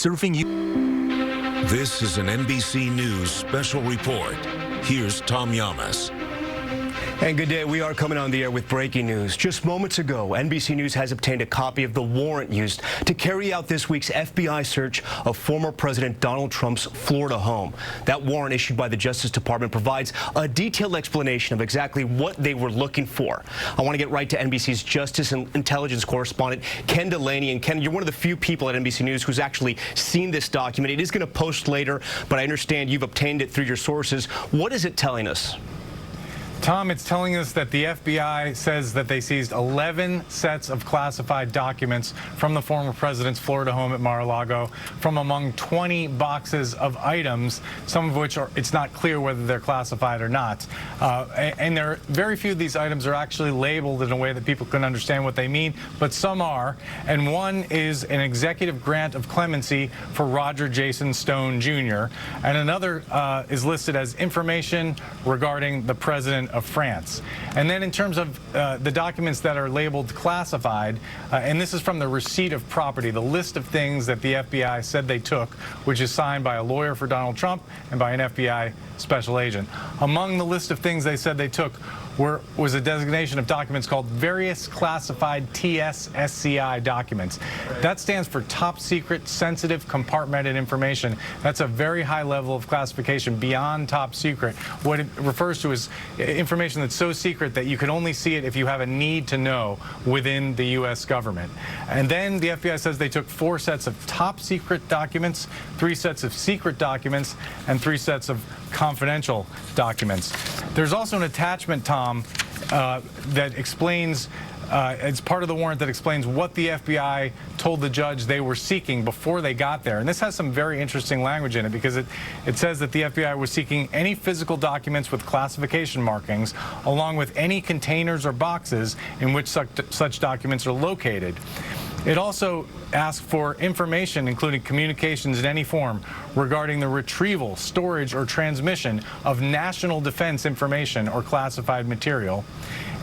serving you. This is an NBC News special report. Here's Tom Yamas. And good day. We are coming on the air with breaking news. Just moments ago, NBC News has obtained a copy of the warrant used to carry out this week's FBI search of former President Donald Trump's Florida home. That warrant issued by the Justice Department provides a detailed explanation of exactly what they were looking for. I want to get right to NBC's Justice and Intelligence correspondent, Ken Delaney. And Ken, you're one of the few people at NBC News who's actually seen this document. It is going to post later, but I understand you've obtained it through your sources. What is it telling us? Tom, it's telling us that the FBI says that they seized 11 sets of classified documents from the former president's Florida home at Mar-a-Lago from among 20 boxes of items, some of which it's not clear whether they're classified or not. And very few of these items are actually labeled in a way that people can understand what they mean, but some are. And one is an executive grant of clemency for Roger Jason Stone Jr. And another is listed as information regarding the president of France. And then in terms of the documents that are labeled classified, and this is from the receipt of property, the list of things that the FBI said they took, which is signed by a lawyer for Donald Trump and by an FBI special agent. Among the list of things they said they took was a designation of documents called various classified TSSCI documents. That stands for top secret, sensitive, compartmented information. That's a very high level of classification beyond top secret. What it refers to is information that's so secret that you can only see it if you have a need to know within the U.S. government. And then the FBI says they took 4 sets of top secret documents, 3 sets of secret documents, and 3 sets of confidential documents. There's also an attachment, Tom, that explains, it's part of the warrant that explains what the FBI told the judge they were seeking before they got there. And this has some very interesting language in it because it says that the FBI was seeking any physical documents with classification markings, along with any containers or boxes in which such documents are located. It also asked for information, including communications in any form, regarding the retrieval, storage, or transmission of national defense information or classified material,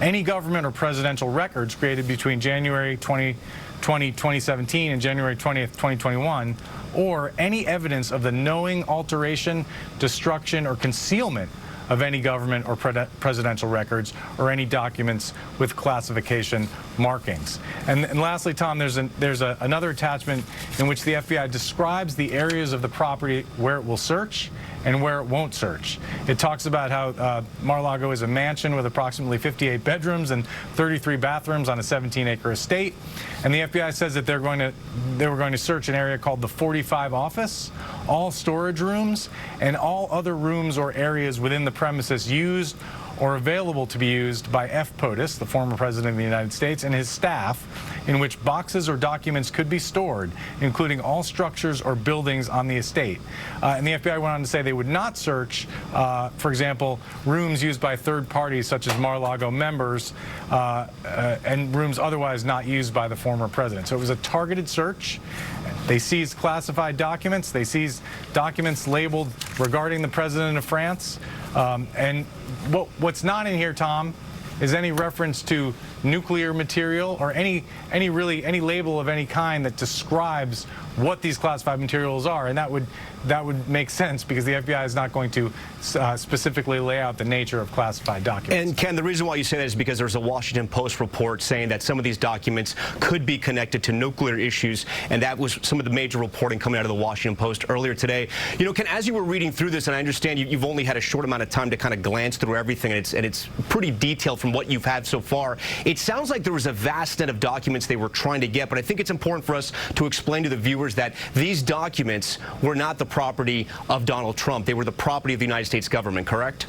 any government or presidential records created between January 2017 and January 20th, 2021, or any evidence of the knowing alteration, destruction, or concealment of any government or presidential records or any documents with classification markings. And lastly, Tom, there's another attachment in which the FBI describes the areas of the property where it will search and where it won't search. It talks about how Mar-a-Lago is a mansion with approximately 58 bedrooms and 33 bathrooms on a 17-acre estate. And the FBI says that they were going to search an area called the 45 office, all storage rooms, and all other rooms or areas within the premises used or available to be used by F. POTUS, the former president of the United States, and his staff, in which boxes or documents could be stored, including all structures or buildings on the estate. And the FBI went on to say they would not search, for example, rooms used by third parties such as Mar-a-Lago members and rooms otherwise not used by the former president. So it was a targeted search. They seized classified documents. They seized documents labeled regarding the president of France. And what's not in here, Tom, is any reference to nuclear material or any label of any kind that describes what these classified materials are. And that would make sense because the FBI is not going to specifically lay out the nature of classified documents. And Ken, the reason why you say that is because there's a Washington Post report saying that some of these documents could be connected to nuclear issues, and that was some of the major reporting coming out of the Washington Post earlier today. You know, Ken, as you were reading through this, and I understand you've only had a short amount of time to kind of glance through everything, and it's pretty detailed from what you've had so far. It sounds like there was a vast set of documents they were trying to get, but I think it's important for us to explain to the viewers that these documents were not the property of Donald Trump. They were the property of the United States government, correct?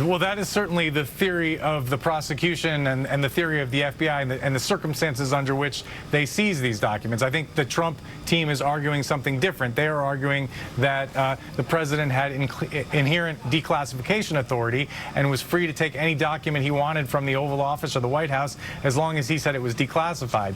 Well, that is certainly the theory of the prosecution and the theory of the FBI and the circumstances under which they seize these documents. I think the Trump team is arguing something different. They are arguing that the president had inherent declassification authority and was free to take any document he wanted from the Oval Office or the White House as long as he said it was declassified.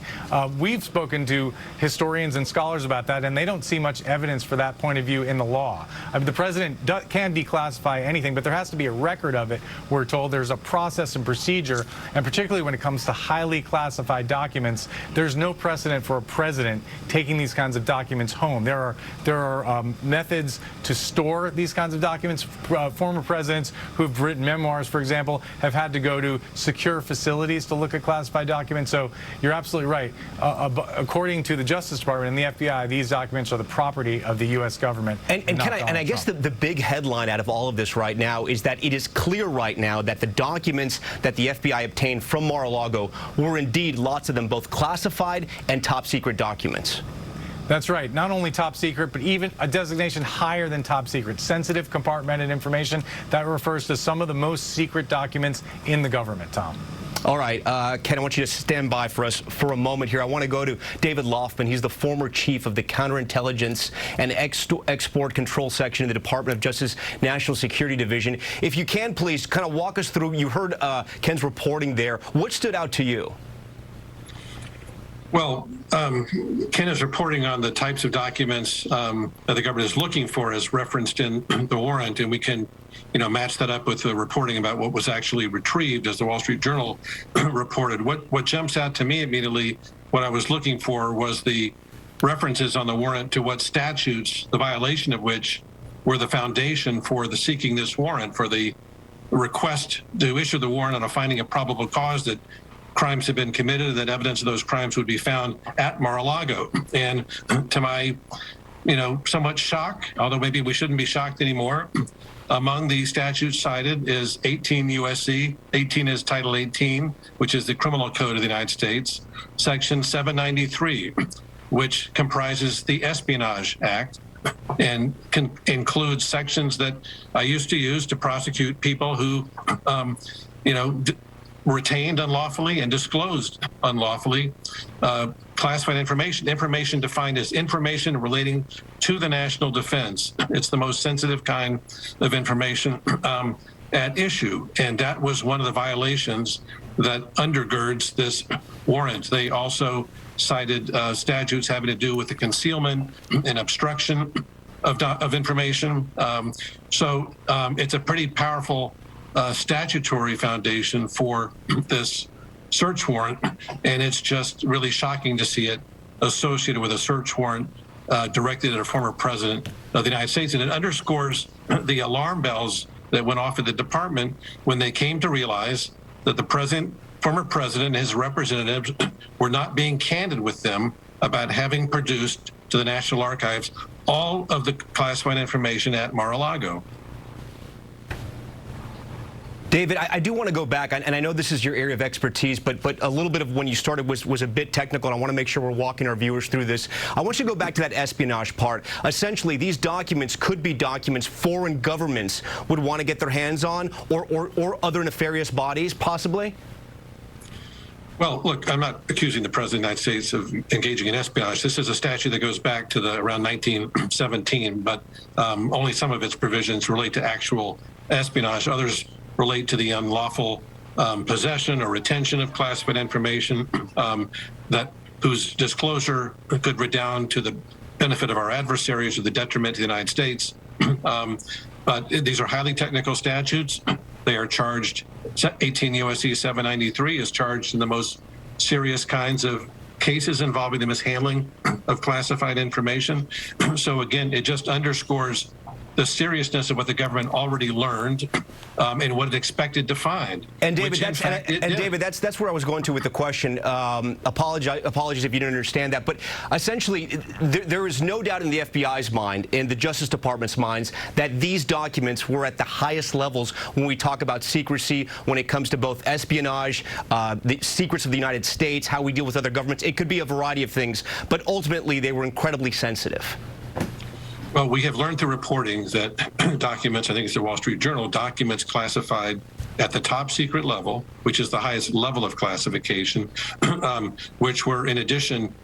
We've spoken to historians and scholars about that, and they don't see much evidence for that point of view in the law. I mean, the president can declassify anything, but there has to be a record record of it. We're told there's a process and procedure, and particularly when it comes to highly classified documents, there's no precedent for a president taking these kinds of documents home. There are methods to store these kinds of documents. Former presidents who've written memoirs, for example, have had to go to secure facilities to look at classified documents. So you're absolutely right. According to the Justice Department and the FBI, these documents are the property of the U.S. government. And I guess the big headline out of all of this right now is that it is clear right now that the documents that the FBI obtained from Mar-a-Lago were indeed, lots of them, both classified and top secret documents. That's right. Not only top secret, but even a designation higher than top secret. Sensitive, compartmented information. That refers to some of the most secret documents in the government, Tom. All right, Ken, I want you to stand by for us for a moment here. I want to go to David Loffman. He's the former chief of the Counterintelligence and Export Control Section in the Department of Justice National Security Division. If you can, please kind of walk us through. You heard Ken's reporting there. What stood out to you? Well, Ken is reporting on the types of documents that the government is looking for as referenced in the warrant, and we can, match that up with the reporting about what was actually retrieved, as the Wall Street Journal reported. What jumps out to me immediately, what I was looking for was the references on the warrant to what statutes, the violation of which were the foundation for the seeking this warrant, for the request to issue the warrant on a finding of probable cause that crimes have been committed and that evidence of those crimes would be found at Mar-a-Lago. And to my, somewhat shock, although maybe we shouldn't be shocked anymore, among the statutes cited is 18 U.S.C. 18 is Title 18, which is the Criminal Code of the United States, Section 793, which comprises the Espionage Act and includes sections that I used to use to prosecute people who, retained unlawfully and disclosed unlawfully classified information defined as information relating to the national defense. It's the most sensitive kind of information at issue, and that was one of the violations that undergirds this warrant. They also cited statutes having to do with the concealment and obstruction of information. So it's a pretty powerful statutory foundation for this search warrant, and it's just really shocking to see it associated with a search warrant directed at a former president of the United States. And it underscores the alarm bells that went off at the department when they came to realize that the former president and his representatives were not being candid with them about having produced to the National Archives all of the classified information at Mar-a-Lago. David, I do want to go back, and I know this is your area of expertise, but a little bit of when you started was a bit technical, and I want to make sure we're walking our viewers through this. I want you to go back to that espionage part. Essentially, these documents could be documents foreign governments would want to get their hands on, or other nefarious bodies, possibly? Well, look, I'm not accusing the President of the United States of engaging in espionage. This is a statute that goes back to around 1917, but only some of its provisions relate to actual espionage. Others relate to the unlawful possession or retention of classified information whose disclosure could redound to the benefit of our adversaries or the detriment to the United States. But these are highly technical statutes. They are charged, 18 U.S.C. 793 is charged in the most serious kinds of cases involving the mishandling of classified information. So again, it just underscores the seriousness of what the government already learned and what it expected to find. And David, that's where I was going to with the question. Apologies if you didn't understand that, but essentially, there is no doubt in the FBI's mind, in the Justice Department's minds, that these documents were at the highest levels when we talk about secrecy, when it comes to both espionage, the secrets of the United States, how we deal with other governments. It could be a variety of things, but ultimately, they were incredibly sensitive. Well, we have learned through reporting that documents, I think it's the Wall Street Journal, documents classified at the top secret level, which is the highest level of classification, which were in addition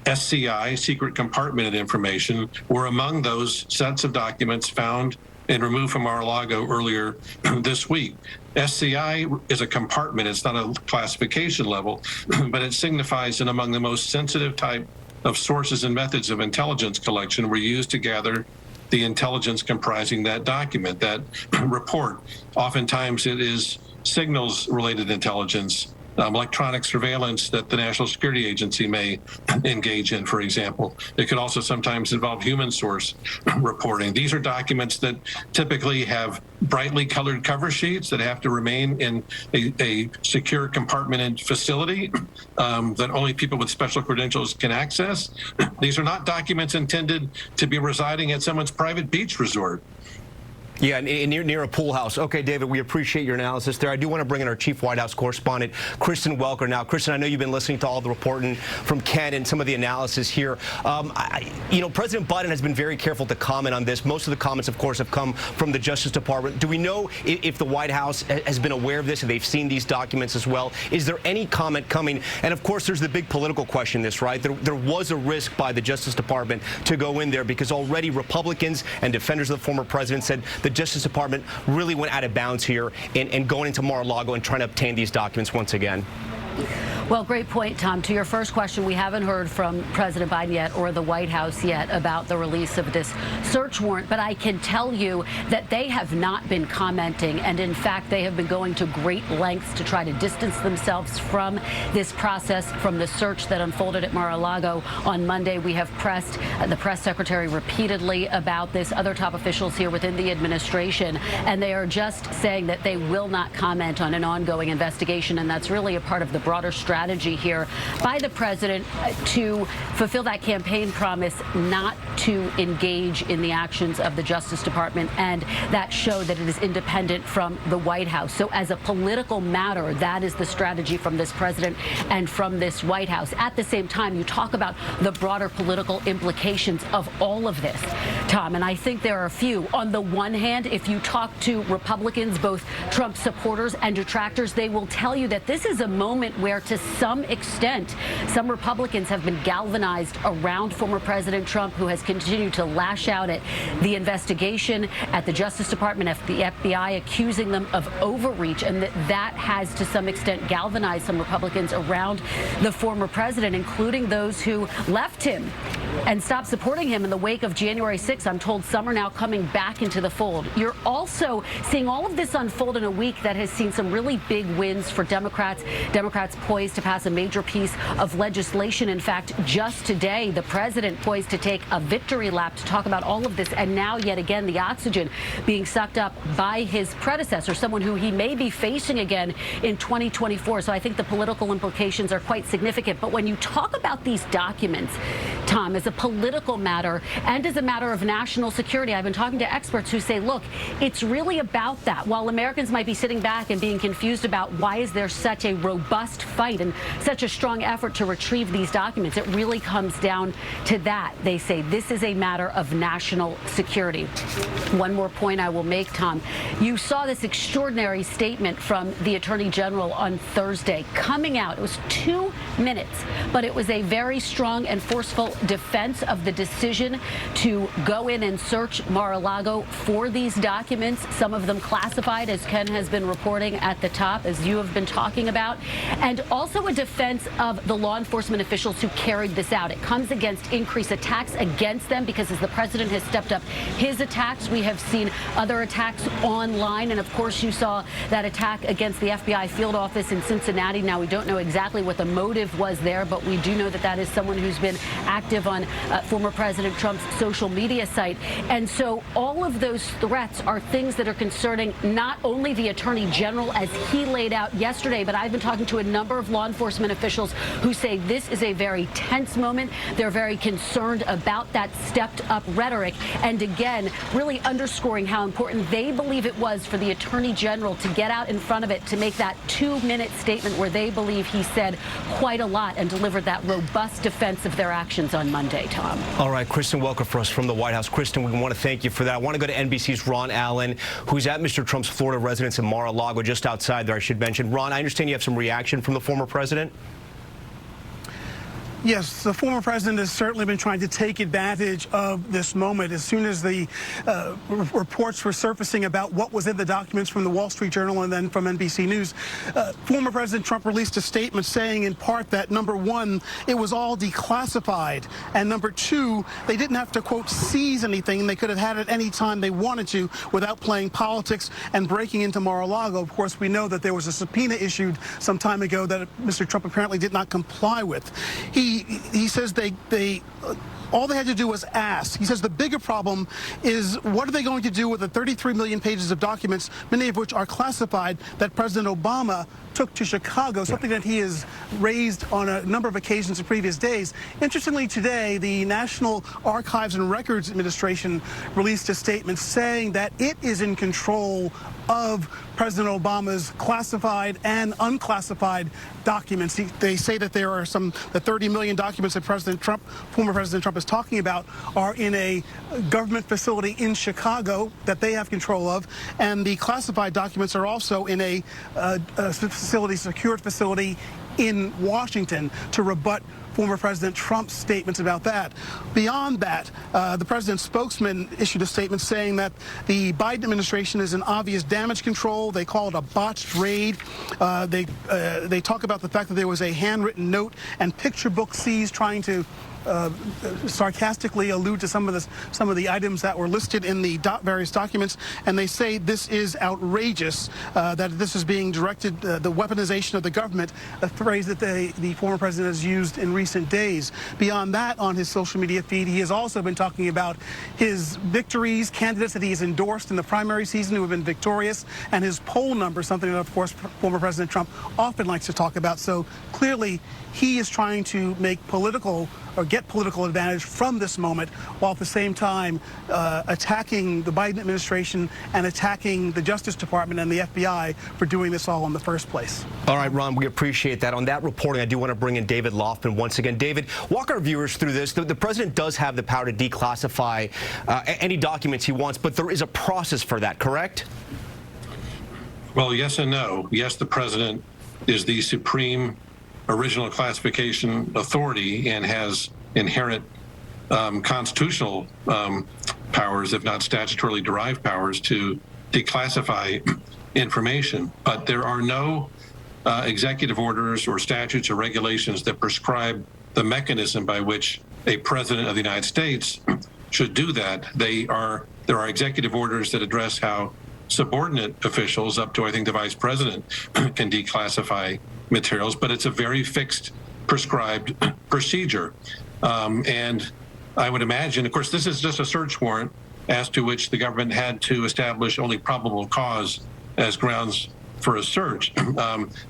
SCI, secret compartmented information, were among those sets of documents found and removed from Mar-a-Lago earlier this week. SCI is a compartment, it's not a classification level, but it signifies that among the most sensitive type of sources and methods of intelligence collection were used to gather the intelligence comprising that document, that report. Oftentimes it is signals-related intelligence, electronic surveillance that the National Security Agency may engage in, for example. It could also sometimes involve human source reporting. These are documents that typically have brightly colored cover sheets that have to remain in a secure compartment and facility that only people with special credentials can access. These are not documents intended to be residing at someone's private beach resort. Yeah, near a pool house. Okay, David, we appreciate your analysis there. I do want to bring in our chief White House correspondent, Kristen Welker. Now, Kristen, I know you've been listening to all the reporting from Ken and some of the analysis here. President Biden has been very careful to comment on this. Most of the comments, of course, have come from the Justice Department. Do we know if the White House has been aware of this and they've seen these documents as well? Is there any comment coming? And, of course, there's the big political question in this, right? There was a risk by the Justice Department to go in there because already Republicans and defenders of the former president said the Justice Department really went out of bounds here in going into Mar-a-Lago and trying to obtain these documents once again. Well, great point, Tom. To your first question, we haven't heard from President Biden yet or the White House yet about the release of this search warrant, but I can tell you that they have not been commenting, and in fact, they have been going to great lengths to try to distance themselves from this process, from the search that unfolded at Mar-a-Lago on Monday. We have pressed the press secretary repeatedly about this, other top officials here within the administration, and they are just saying that they will not comment on an ongoing investigation, and that's really a part of the broader strategy here by the president to fulfill that campaign promise not to engage in the actions of the Justice Department, and that show that it is independent from the White House. So as a political matter, that is the strategy from this president and from this White House. At the same time, you talk about the broader political implications of all of this, Tom, and I think there are a few. On the one hand, if you talk to Republicans, both Trump supporters and detractors, they will tell you that this is a moment where, to some extent, some Republicans have been galvanized around former President Trump, who has continued to lash out at the investigation, at the Justice Department, at the FBI, accusing them of overreach, and that has to some extent galvanized some Republicans around the former president, including those who left him and stopped supporting him in the wake of January 6th. I'm told some are now coming back into the fold. You're also seeing all of this unfold in a week that has seen some really big wins for Democrats. Democrats poised to pass a major piece of legislation. In fact, just today, the president poised to take a victory lap to talk about all of this. And now, yet again, the oxygen being sucked up by his predecessor, someone who he may be facing again in 2024. So I think the political implications are quite significant. But when you talk about these documents, Tom, as a political matter and as a matter of national security, I've been talking to experts who say, look, it's really about that. While Americans might be sitting back and being confused about why is there such a robust fight and such a strong effort to retrieve these documents, it really comes down to that. They say this is a matter of national security. One more point I will make, Tom. You saw this extraordinary statement from the Attorney General on Thursday coming out. It was 2 minutes, but it was a very strong and forceful defense of the decision to go in and search Mar-a-Lago for these documents, some of them classified, as Ken has been reporting at the top, as you have been talking about, and also a defense of the law enforcement officials who carried this out. It comes against increased attacks against them because as the president has stepped up his attacks, we have seen other attacks online. And of course, you saw that attack against the FBI field office in Cincinnati. Now, we don't know exactly what the motive was there, but we do know that that is someone who's been active on former President Trump's social media site. And so all of those threats are things that are concerning not only the Attorney General as he laid out yesterday, but I've been talking to a number of law enforcement officials who say this is a very tense moment. They're very concerned about that stepped up rhetoric. And again, really underscoring how important they believe it was for the Attorney General to get out in front of it, to make that 2-minute statement where they believe he said quite a lot and delivered that robust defense of their actions on Monday, Tom. All right, Kristen Welker for us from the White House. Kristen, we want to thank you for that. I want to go to NBC's Ron Allen, who's at Mr. Trump's Florida residence in Mar-a-Lago, just outside there, I should mention. Ron, I understand you have some reaction from the former president. Yes, the former president has certainly been trying to take advantage of this moment. As soon as the reports were surfacing about what was in the documents from the Wall Street Journal and then from NBC News, former President Trump released a statement saying in part that, number one, it was all declassified, and number two, they didn't have to, quote, seize anything. They could have had it any time they wanted to without playing politics and breaking into Mar-a-Lago. Of course, we know that there was a subpoena issued some time ago that Mr. Trump apparently did not comply with. He says all they had to do was ask. He says the bigger problem is what are they going to do with the 33 million pages of documents, many of which are classified, that President Obama took to Chicago, something that he has raised on a number of occasions in previous days. Interestingly, today, the National Archives and Records Administration released a statement saying that it is in control of President Obama's classified and unclassified documents. They say that there are the 30 million documents that former President Trump is talking about are in a government facility in Chicago that they have control of, and the classified documents are also in a secured facility in Washington, to rebut former President Trump's statements about that. Beyond that, the president's spokesman issued a statement saying that the Biden administration is in obvious damage control. They call it a botched raid. They talk about the fact that there was a handwritten note and picture book seized, trying to sarcastically allude to some of the items that were listed in the various documents, and they say this is outrageous, that this is being directed, the weaponization of the government, a phrase that the former president has used in recent days. Beyond that, on his social media feed, he has also been talking about his victories, candidates that he has endorsed in the primary season who have been victorious, and his poll number, something that, of course, former President Trump often likes to talk about. So clearly, he is trying to make get political advantage from this moment, while at the same time attacking the Biden administration and attacking the Justice Department and the FBI for doing this all in the first place. All right, Ron, we appreciate that. On that reporting, I do want to bring in David Loftman once again. David, walk our viewers through this. The president does have the power to declassify any documents he wants, but there is a process for that, correct? Well, yes and no. Yes, the president is the supreme original classification authority and has inherent constitutional powers, if not statutorily derived powers, to declassify information. But there are no executive orders or statutes or regulations that prescribe the mechanism by which a president of the United States should do that. There are executive orders that address how subordinate officials, up to I think the vice president, can declassify materials, but it's a very fixed, prescribed procedure. And I would imagine, of course, this is just a search warrant as to which the government had to establish only probable cause as grounds for a search.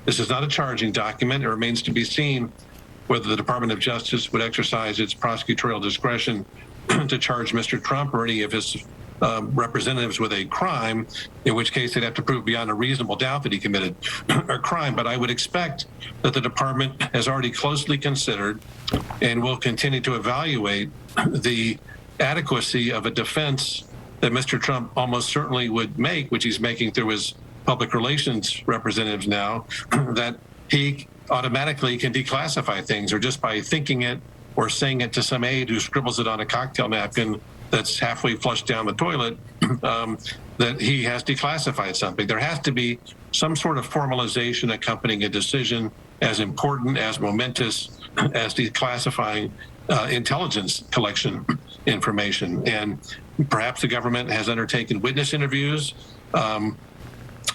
This is not a charging document. It remains to be seen whether the Department of Justice would exercise its prosecutorial discretion to charge Mr. Trump or any of his representatives with a crime, in which case they'd have to prove beyond a reasonable doubt that he committed a crime. But I would expect that the department has already closely considered and will continue to evaluate the adequacy of a defense that Mr. Trump almost certainly would make, which he's making through his public relations representatives now, that he automatically can declassify things, or just by thinking it or saying it to some aide who scribbles it on a cocktail napkin that's halfway flushed down the toilet, that he has declassified something. There has to be some sort of formalization accompanying a decision as important, as momentous as declassifying intelligence collection information. And perhaps the government has undertaken witness interviews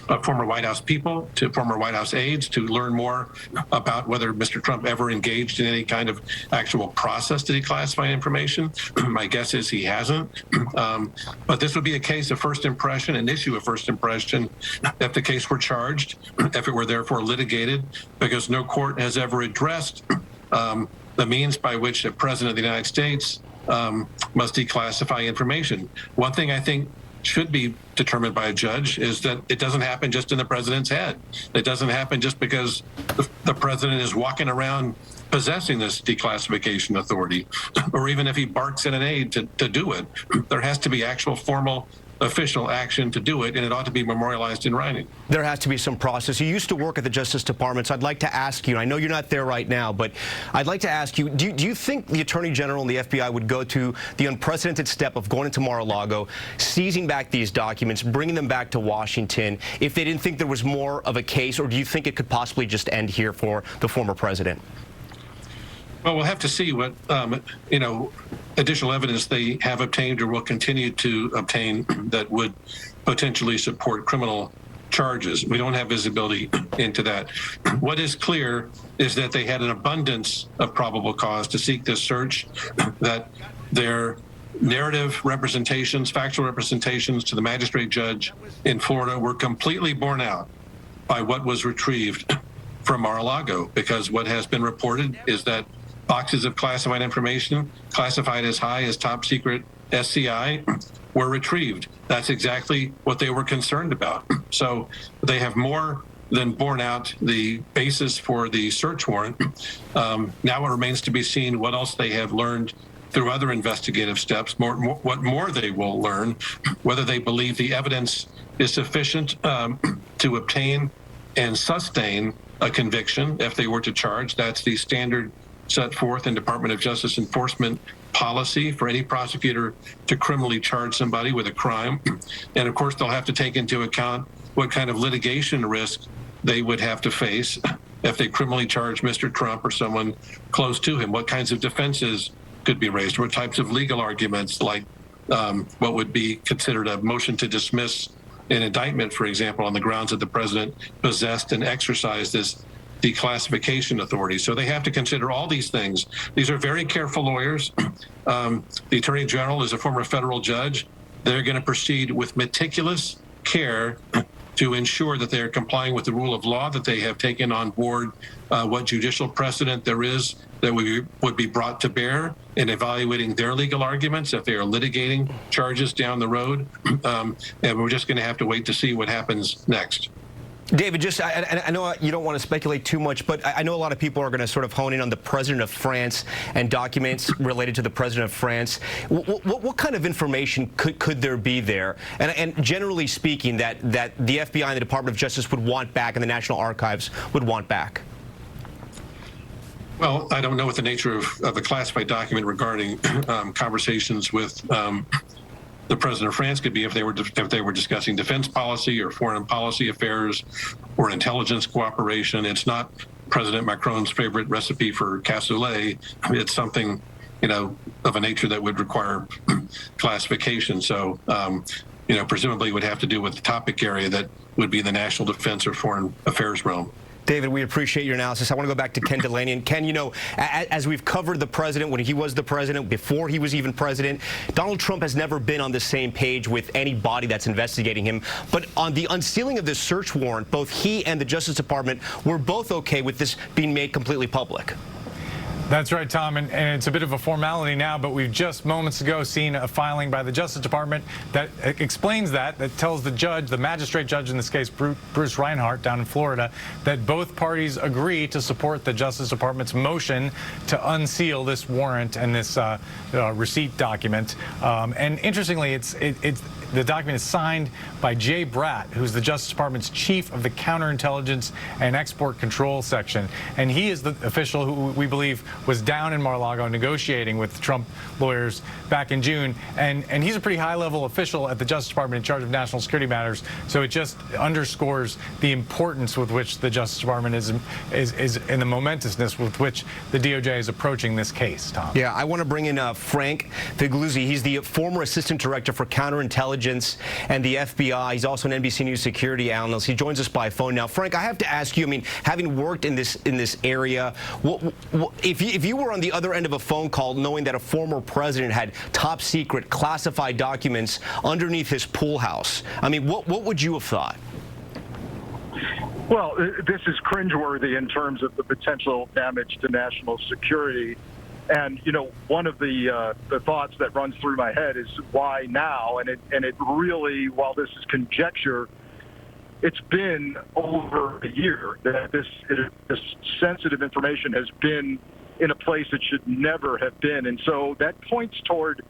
of former White House people, to former White House aides, to learn more about whether Mr. Trump ever engaged in any kind of actual process to declassify information. My guess is he hasn't. But this would be a case of first impression, an issue of first impression, if the case were charged, if it were therefore litigated, because no court has ever addressed the means by which a president of the United States must declassify information. One thing I think should be determined by a judge is that it doesn't happen just in the president's head. It doesn't happen just because the president is walking around possessing this declassification authority, or even if he barks at an aide to do it. There has to be actual formal official action to do it, and it ought to be memorialized in writing. There has to be some process. You used to work at the Justice Department, so I'd like to ask you, I know you're not there right now, but I'd like to ask you, do you think the Attorney General and the FBI would go to the unprecedented step of going into Mar-a-Lago, seizing back these documents, bringing them back to Washington, if they didn't think there was more of a case, or do you think it could possibly just end here for the former president? Well, we'll have to see what, additional evidence they have obtained or will continue to obtain that would potentially support criminal charges. We don't have visibility into that. What is clear is that they had an abundance of probable cause to seek this search, that their narrative representations, factual representations to the magistrate judge in Florida were completely borne out by what was retrieved from Mar-a-Lago, because what has been reported is that boxes of classified information, classified as high as top secret SCI, were retrieved. That's exactly what they were concerned about. So they have more than borne out the basis for the search warrant. Now it remains to be seen what else they have learned through other investigative steps, what more they will learn, whether they believe the evidence is sufficient to obtain and sustain a conviction if they were to charge. That's the standard set forth in Department of Justice enforcement policy for any prosecutor to criminally charge somebody with a crime. And of course, they'll have to take into account what kind of litigation risk they would have to face if they criminally charge Mr. Trump or someone close to him. What kinds of defenses could be raised? What types of legal arguments, like what would be considered a motion to dismiss an indictment, for example, on the grounds that the president possessed and exercised this declassification authority. So they have to consider all these things. These are very careful lawyers. The Attorney General is a former federal judge. They're going to proceed with meticulous care to ensure that they are complying with the rule of law, that they have taken on board what judicial precedent there is that would be brought to bear in evaluating their legal arguments if they are litigating charges down the road. And we're just going to have to wait to see what happens next. David, just I know you don't want to speculate too much, but I know a lot of people are going to sort of hone in on the president of France and documents related to the president of France. What kind of information could there be there? And generally speaking, that the FBI and the Department of Justice would want back and the National Archives would want back? Well, I don't know what the nature of a classified document regarding conversations with the president of France could be if they were discussing defense policy or foreign policy affairs or intelligence cooperation. It's not President Macron's favorite recipe for cassoulet. It's something, of a nature that would require classification. So, presumably it would have to do with the topic area that would be the national defense or foreign affairs realm. David, we appreciate your analysis. I want to go back to Ken Delaney. And Ken, as we've covered the president, when he was the president, before he was even president, Donald Trump has never been on the same page with any body that's investigating him. But on the unsealing of this search warrant, both he and the Justice Department were both okay with this being made completely public. That's right, Tom, and it's a bit of a formality now, but we've just moments ago seen a filing by the Justice Department that explains that tells the judge, the magistrate judge in this case, Bruce Reinhart down in Florida, that both parties agree to support the Justice Department's motion to unseal this warrant and this receipt document. And interestingly, the document is signed by Jay Bratt, who's the Justice Department's chief of the Counterintelligence and Export Control Section. And he is the official who we believe was down in Mar-a-Lago negotiating with Trump lawyers back in June. And he's a pretty high-level official at the Justice Department in charge of national security matters. So it just underscores the importance with which the Justice Department is and the momentousness with which the DOJ is approaching this case, Tom. Yeah, I want to bring in Frank Figluzzi. He's the former assistant director for counterintelligence and the FBI. He's also an NBC News security analyst. He joins us by phone now. Frank, I have to ask you, having worked in this area, if you were on the other end of a phone call knowing that a former president had top secret classified documents underneath his pool house, what would you have thought? Well, this is cringeworthy in terms of the potential damage to national security. And, one of the thoughts that runs through my head is why now? And it really, while this is conjecture, it's been over a year that this sensitive information has been in a place it should never have been. And so that points toward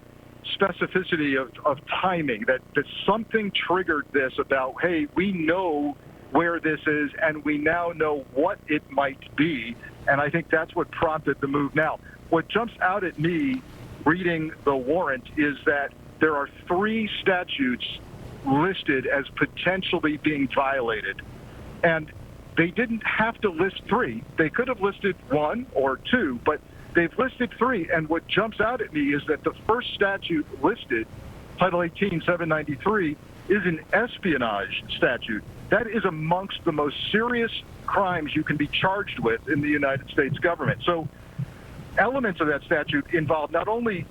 specificity of timing, that something triggered this about, hey, we know where this is and we now know what it might be. And I think that's what prompted the move now. What jumps out at me reading the warrant is that there are 3 statutes listed as potentially being violated. And they didn't have to list 3. They could have listed 1 or 2, but they've listed 3. And what jumps out at me is that the first statute listed, Title 18, 793, is an espionage statute. That is amongst the most serious crimes you can be charged with in the United States government. So elements of that statute involve not only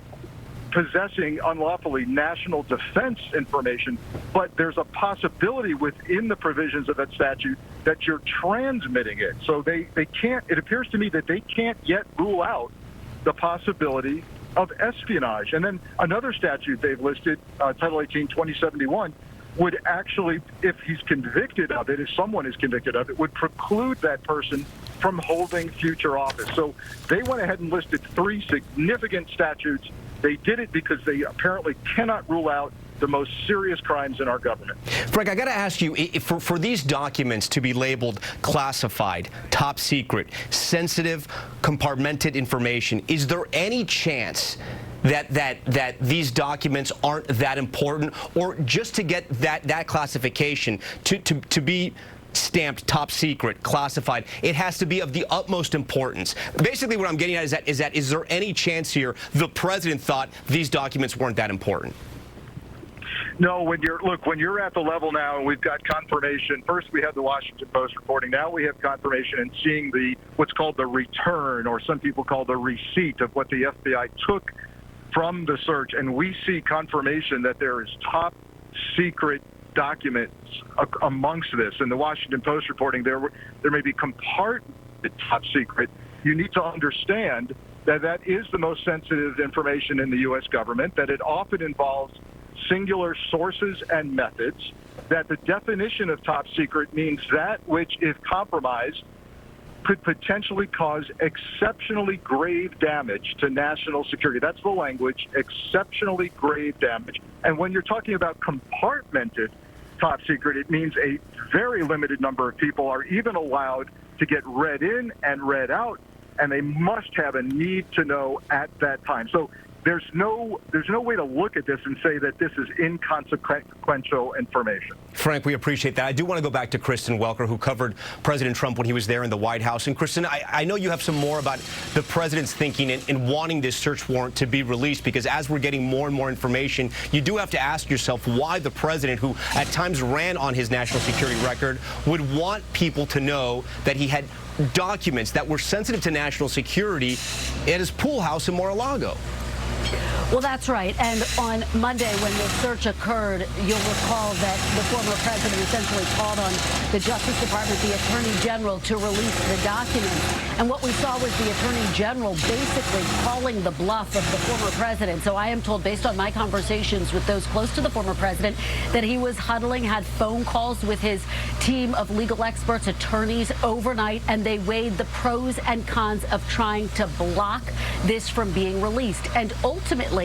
possessing unlawfully national defense information, but there's a possibility within the provisions of that statute that you're transmitting it. So they can't, it appears to me that they can't yet rule out the possibility of espionage. And then another statute they've listed, Title 18, 2071, would actually, if he's convicted of it, if someone is convicted of it, would preclude that person from holding future office. So they went ahead and listed 3 significant statutes. They did it because they apparently cannot rule out the most serious crimes in our government. Frank, I got to ask you, for these documents to be labeled classified, top secret, sensitive, compartmented information, is there any chance that these documents aren't that important, or just to get that classification to be stamped top secret, classified, it has to be of the utmost importance? Basically what I'm getting at is there any chance here the president thought these documents weren't that important? No, when you're at the level now, and we've got confirmation. First, we have the Washington Post reporting. Now we have confirmation and seeing what's called the return, or some people call the receipt of what the FBI took from the search, and we see confirmation that there is top secret documents amongst this. In the Washington Post reporting, there may be compartmented top secret. You need to understand that that is the most sensitive information in the U.S. government, that it often involves singular sources and methods, that the definition of top secret means that which, if compromised, could potentially cause exceptionally grave damage to national security. That's the language, exceptionally grave damage. And when you're talking about compartmented top secret, it means a very limited number of people are even allowed to get read in and read out, and they must have a need to know at that time. So there's no way to look at this and say that this is inconsequential information. Frank, we appreciate that. I do want to go back to Kristen Welker, who covered President Trump when he was there in the White House. And Kristen, I know you have some more about the president's thinking in wanting this search warrant to be released, because as we're getting more and more information, you do have to ask yourself why the president, who at times ran on his national security record, would want people to know that he had documents that were sensitive to national security at his pool house in Mar-a-Lago. Well, that's right. And on Monday, when the search occurred, you'll recall that the former president essentially called on the Justice Department, the Attorney General, to release the documents. And what we saw was the Attorney General basically calling the bluff of the former president. So I am told, based on my conversations with those close to the former president, that he was huddling, had phone calls with his team of legal experts, attorneys overnight, and they weighed the pros and cons of trying to block this from being released. And ultimately,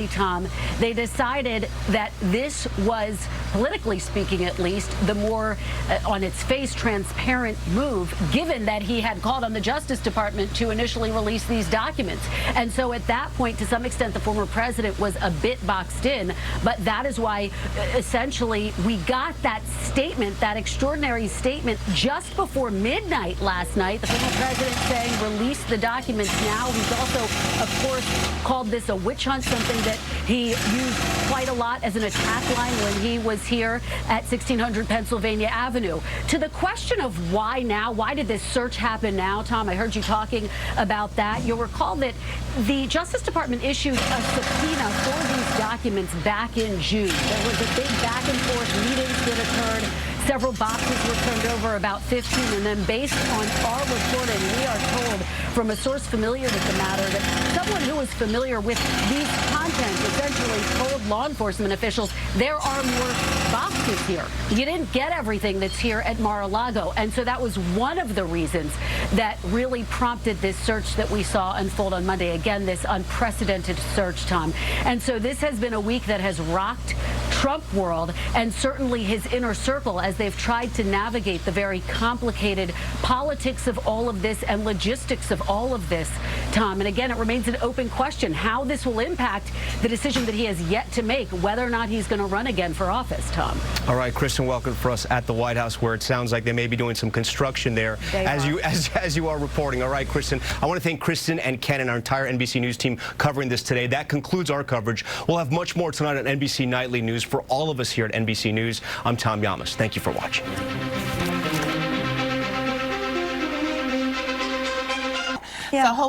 Tom, they decided that this was, politically speaking at least, the more, on its face, transparent move, given that he had called on the Justice Department to initially release these documents. And so at that point, to some extent, the former president was a bit boxed in. But that is why, essentially, we got that statement, that extraordinary statement, just before midnight last night. The former president saying, release the documents now. He's also, of course, called this a witch hunt, something that he used quite a lot as an attack line when he was here at 1600 Pennsylvania Avenue. To the question of why now, why did this search happen now, Tom? I heard you talking about that. You'll recall that the Justice Department issued a subpoena for these documents back in June. There was a big back and forth meetings that occurred. Several boxes were turned over, about 15, and then based on our reporting, we are told from a source familiar with the matter that someone who is familiar with these contents essentially told law enforcement officials there are more boxes here. You didn't get everything that's here at Mar-a-Lago, and so that was one of the reasons that really prompted this search that we saw unfold on Monday. Again, this unprecedented search, Tom. And so this has been a week that has rocked Trump world and certainly his inner circle as they've tried to navigate the very complicated politics of all of this and logistics of all of this, Tom. And again, it remains an open question how this will impact the decision that he has yet to make, whether or not he's going to run again for office, Tom. All right, Kristen, welcome for us at the White House, where it sounds like they may be doing some construction there as you are reporting. All right, Kristen, I want to thank Kristen and Ken and our entire NBC News team covering this today. That concludes our coverage. We'll have much more tonight on NBC Nightly News. For all of us here at NBC News, I'm Tom Llamas. Thank you for watching. Yeah.